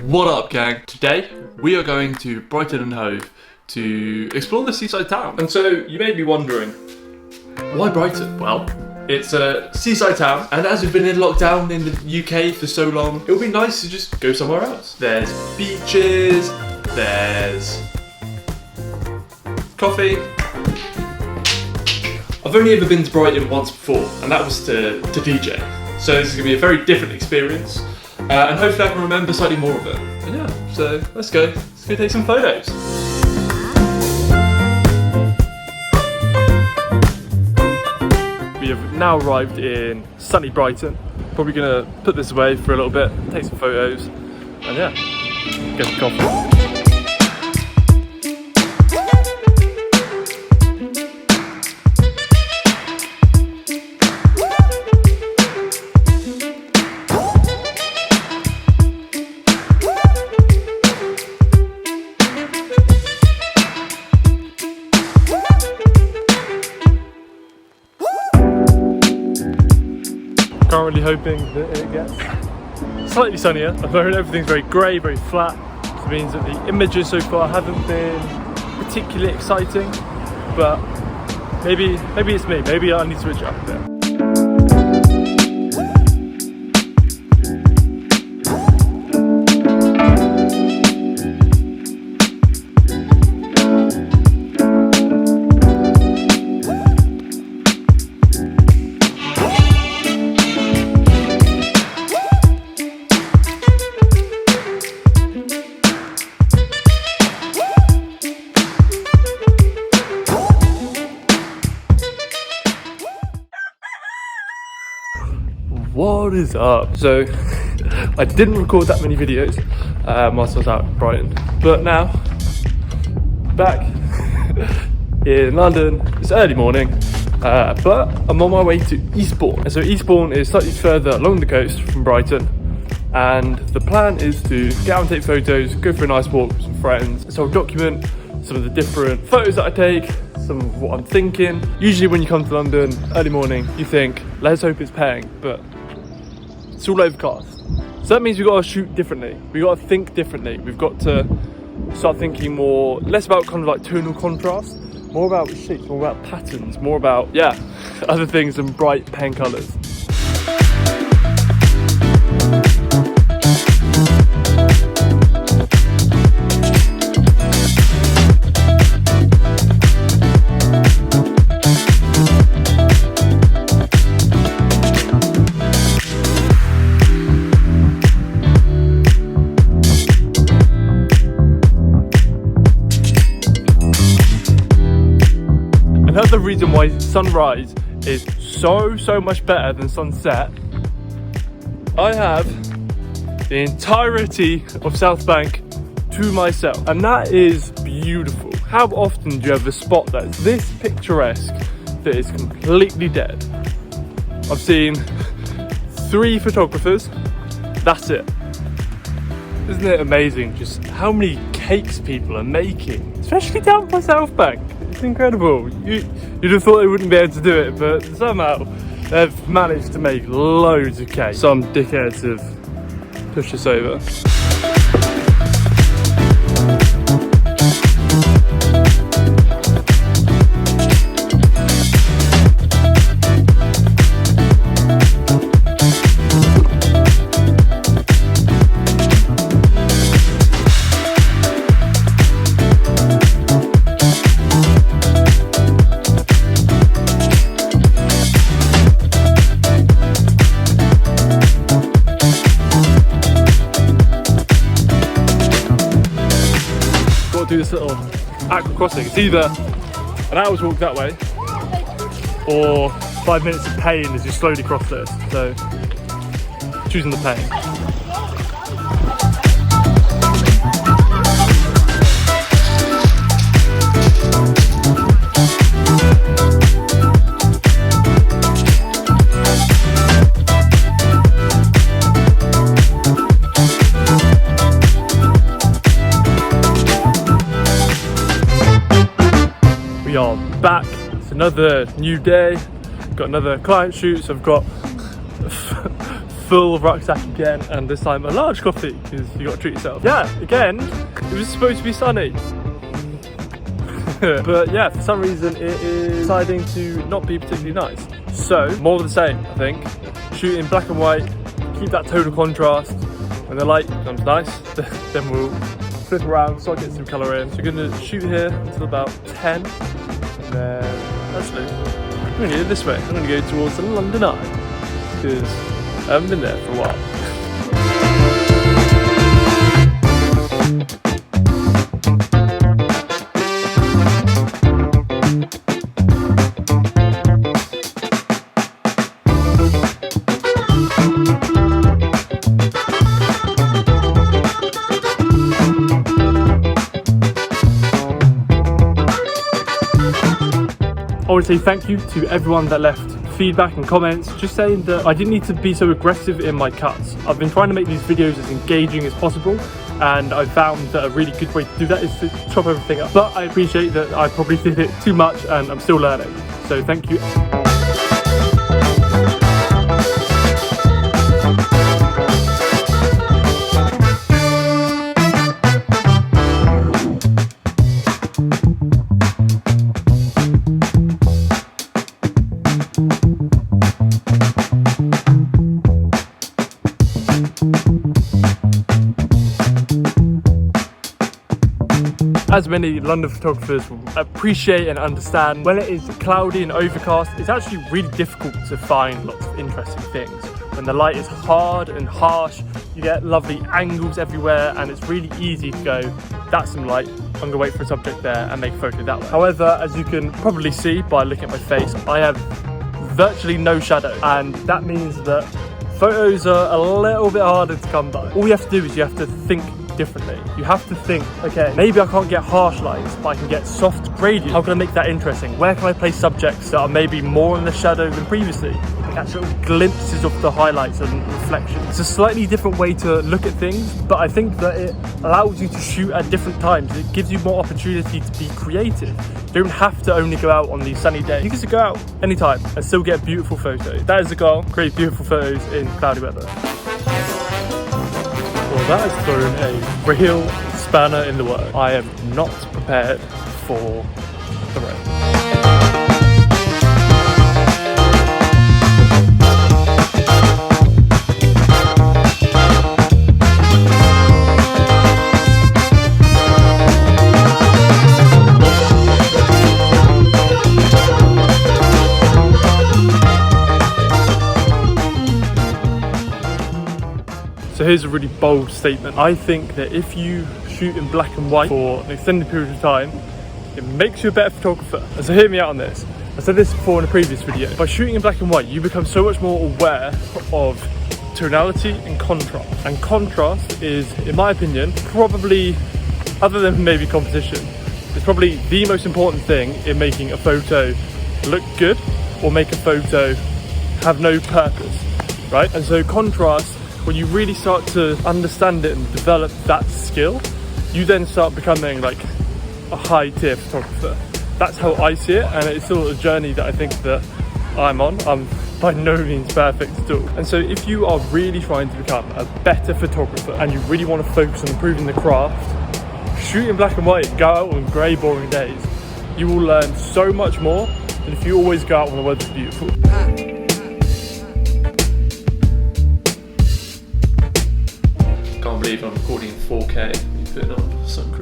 What up, gang? Today we are going to Brighton and Hove to explore the seaside town. And so you may be wondering, why Brighton? Well, it's a seaside town, and as we've been in lockdown in the UK for so long, it would be nice to just go somewhere else. There's beaches, there's coffee. I've only ever been to Brighton once before, and that was to DJ. So this is going to be a very different experience. And hopefully I can remember slightly more of it. And yeah, so let's go take some photos. We have now arrived in sunny Brighton. Probably gonna put this away for a little bit, take some photos, and yeah, get some coffee. Currently hoping that it gets slightly sunnier. I've heard everything's very grey, very flat, which means that the images so far haven't been particularly exciting, but maybe it's me, maybe I need to switch it up a bit. What is up? So I didn't record that many videos whilst I was out in Brighton, but now back in London. It's early morning, but I'm on my way to Eastbourne. And so Eastbourne is slightly further along the coast from Brighton, and the plan is to get out and take photos, go for a nice walk with some friends. So I'll document some of the different photos that I take, some of what I'm thinking. Usually when you come to London early morning, you think, let's hope it's paying, but it's all overcast. So that means we've got to shoot differently. We've got to think differently. We've got to start thinking more, less about kind of like tonal contrast, more about shapes, more about patterns, more about, yeah, other things than bright paying colours. Another reason why sunrise is so much better than sunset, I have the entirety of South Bank to myself, and that is beautiful. How often do you have a spot that's this picturesque that is completely dead? I've seen 3 photographers, that's it. Isn't it amazing just how many cakes people are making, especially down by South Bank? It's incredible. You'd have thought they wouldn't be able to do it, but somehow they've managed to make loads of cake. Some dickheads have pushed us over. Do this little aqua crossing. It's either an hour's walk that way or 5 minutes of pain as you slowly cross this. So choosing the pain. We are back. It's another new day. Got another client shoot, so I've got full rucksack again, and this time a large coffee because you got to treat yourself. Yeah, again, it was supposed to be sunny. But yeah, for some reason it is deciding to not be particularly nice. So, more of the same, I think. Shoot in black and white, keep that total contrast. When the light becomes nice, then we'll flip around, start getting some colour in. So we're going to shoot here until about 10. And then, actually, I'm going to go this way. I'm going to go towards the London Eye, because I haven't been there for a while. I want to say thank you to everyone that left feedback and comments, just saying that I didn't need to be so aggressive in my cuts. I've been trying to make these videos as engaging as possible, and I found that a really good way to do that is to chop everything up. But I appreciate that I probably did it too much and I'm still learning. So thank you. As many London photographers will appreciate and understand, when it is cloudy and overcast, it's actually really difficult to find lots of interesting things. When the light is hard and harsh, you get lovely angles everywhere, and it's really easy to go, that's some light, I'm going to wait for a subject there and make a photo that way. However, as you can probably see by looking at my face, I have virtually no shadow, and that means that photos are a little bit harder to come by. All you have to do is you have to think differently. You have to think, okay, maybe I can't get harsh lights, but I can get soft gradient. How can I make that interesting? Where can I place subjects that are maybe more in the shadow than previously? Catch little glimpses of the highlights and reflections. It's a slightly different way to look at things, but I think that it allows you to shoot at different times. It gives you more opportunity to be creative. You don't have to only go out on these sunny days. You can just go out anytime and still get beautiful photos. That is the goal, create beautiful photos in cloudy weather. Well, that has thrown a real spanner in the works. I am not prepared for the rain. So here's a really bold statement. I think that if you shoot in black and white for an extended period of time, it makes you a better photographer. And so hear me out on this. I said this before in a previous video. By shooting in black and white, you become so much more aware of tonality and contrast. And contrast is, in my opinion, probably, other than maybe composition, it's probably the most important thing in making a photo look good or make a photo have no purpose, right? And so contrast, when you really start to understand it and develop that skill, you then start becoming like a high tier photographer. That's how I see it, and it's still a journey that I think that I'm on. I'm by no means perfect at all. And so if you are really trying to become a better photographer and you really want to focus on improving the craft, shoot in black and white, go out on grey boring days. You will learn so much more than if you always go out when the weather's beautiful. Can't believe I'm recording in 4K. You putting on some